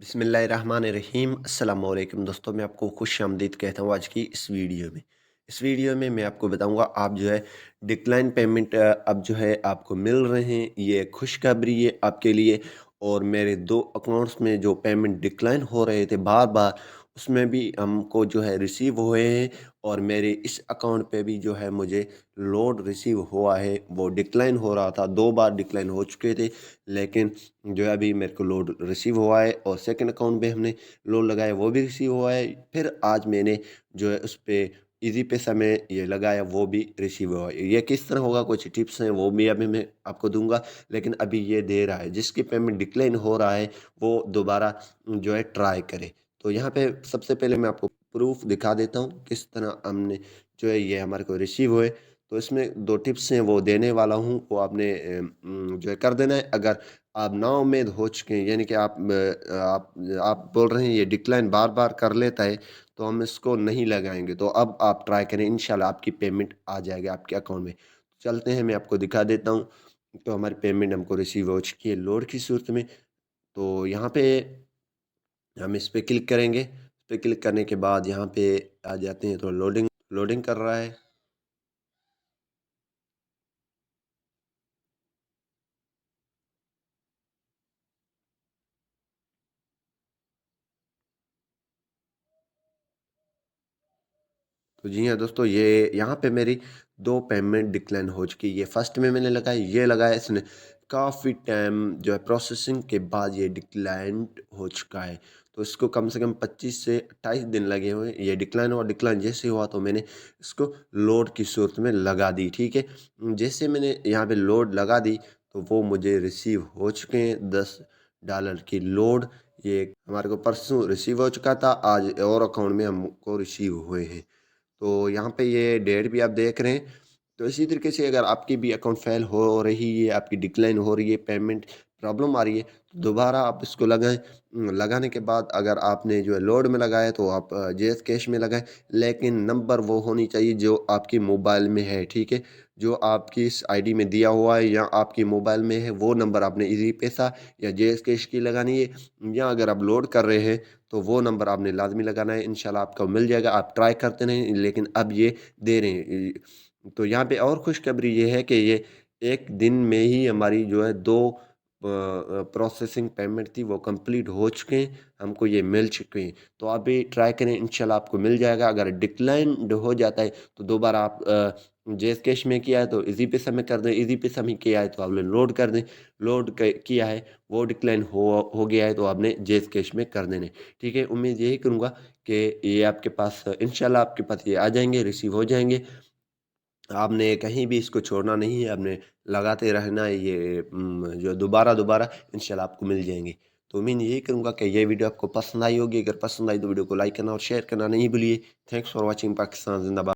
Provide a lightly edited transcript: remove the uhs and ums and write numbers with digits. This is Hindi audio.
बिस्मिल्लाहिर्रहमानिर्रहीम अस्सलाम वालेकुम दोस्तों, मैं आपको खुश आमदीद कहता हूँ आज की इस वीडियो में मैं आपको बताऊंगा आप जो है डिक्लाइन पेमेंट अब जो है आपको मिल रहे हैं। ये खुशखबरी है आपके लिए। और मेरे दो अकाउंट्स में जो पेमेंट डिक्लाइन हो रहे थे बार बार, उसमें भी हमको जो है रिसीव हुए हैं। और मेरे इस अकाउंट पे भी जो है मुझे लोड रिसीव हुआ है। वो डिक्लाइन हो रहा था, दो बार डिक्लाइन हो चुके थे, लेकिन जो है अभी मेरे को लोड रिसीव हुआ है। और सेकंड अकाउंट में हमने लोड लगाया, वो भी रिसीव हुआ है। फिर आज मैंने जो है उस पे इजी पैसा में ये लगाया, वो भी रिसीव हुआ है। ये किस तरह होगा, कुछ टिप्स हैं वो भी अभी मैं आपको दूंगा। लेकिन अभी ये दे रहा है, जिसकी पेमेंट डिक्लाइन हो रहा है वो दोबारा जो है ट्राई करे। तो यहाँ पे सबसे पहले मैं आपको प्रूफ दिखा देता हूँ किस तरह हमने जो है ये हमारे को रिसीव हुए। तो इसमें दो टिप्स हैं वो देने वाला हूँ, वो आपने जो है कर देना है। अगर आप नाउम्मीद हो चुके हैं, यानी कि आप बोल रहे हैं ये डिक्लाइन बार बार कर लेता है, तो हम इसको नहीं लगाएंगे। तो अब आप ट्राई करें, इंशाल्लाह आपकी पेमेंट आ जाएगी आपके अकाउंट में। चलते हैं, मैं आपको दिखा देता हूँ। तो हमारी पेमेंट हमको रिसीव हो चुकी है लोड की सूरत में। तो यहाँ पे हम इस पर क्लिक करेंगे। इस पर क्लिक करने के बाद यहाँ पे आ जाते हैं। तो लोडिंग लोडिंग कर रहा है। तो जी हाँ दोस्तों, ये यहाँ पे मेरी दो पेमेंट डिक्लाइन हो चुकी है। ये फर्स्ट में मैंने लगाया, ये लगाया इसने काफ़ी टाइम जो है प्रोसेसिंग के बाद ये डिक्लाइन हो चुका है। तो इसको कम से कम 25 से 28 दिन लगे हुए हैं। ये डिक्लाइन हुआ, डिक्लाइन जैसे हुआ तो मैंने इसको लोड की सूरत में लगा दी। ठीक है, जैसे मैंने यहाँ पे लोड लगा दी तो वो मुझे रिसीव हो चुके हैं $10 की लोड। ये हमारे को परसों रिसीव हो चुका था, आज और अकाउंट में हमको रिसीव हुए हैं। तो यहाँ पे ये डेट भी आप देख रहे हैं। तो इसी तरीके से अगर आपकी भी अकाउंट फेल हो रही है, आपकी डिक्लाइन हो रही है, पेमेंट प्रॉब्लम आ रही है, तो दोबारा आप इसको लगाएं। लगाने के बाद अगर आपने जो है लोड में लगाया तो आप जेएस कैश में लगाएं। लेकिन नंबर वो होनी चाहिए जो आपकी मोबाइल में है। ठीक है, जो आपकी इस आईडी में दिया हुआ है या आपकी मोबाइल में है, वो नंबर आपने इजी पैसा या जेएस कैश की लगानी है। या अगर आप लोड कर रहे हैं तो वो नंबर आपने लाजमी लगाना है। इंशाल्लाह आपका मिल जाएगा, आप ट्राई करते रहें। लेकिन अब ये दे रहे हैं। तो यहाँ पे और खुशखबरी ये है कि ये एक दिन में ही हमारी जो है दो प्रोसेसिंग पेमेंट थी वो कंप्लीट हो चुके हैं, हमको ये मिल चुके हैं। तो आप भी ट्राई करें, इंशाल्लाह आपको मिल जाएगा। अगर डिक्लाइंड हो जाता है तो दोबारा आप जेस कैश में किया है तो इजी पैसा में कर दें, इजी पैसा में किया है तो आपने लोड कर दें, किया है वो डिक्लाइन हो गया है तो आपने जेस कैश में कर देने। ठीक है, उम्मीद यही करूँगा कि ये आपके पास इंशाल्लाह आपके पास ये आ जाएंगे, रिसीव हो जाएंगे। आपने कहीं भी इसको छोड़ना नहीं है, आपने लगाते रहना है। ये जो दोबारा दोबारा इंशाल्लाह आपको मिल जाएंगे। तो उम्मीद यही करूँगा कि ये वीडियो आपको पसंद आई होगी। अगर पसंद आई तो वीडियो को लाइक करना और शेयर करना नहीं भूलिए। Thanks for watching. पाकिस्तान जिंदाबाद।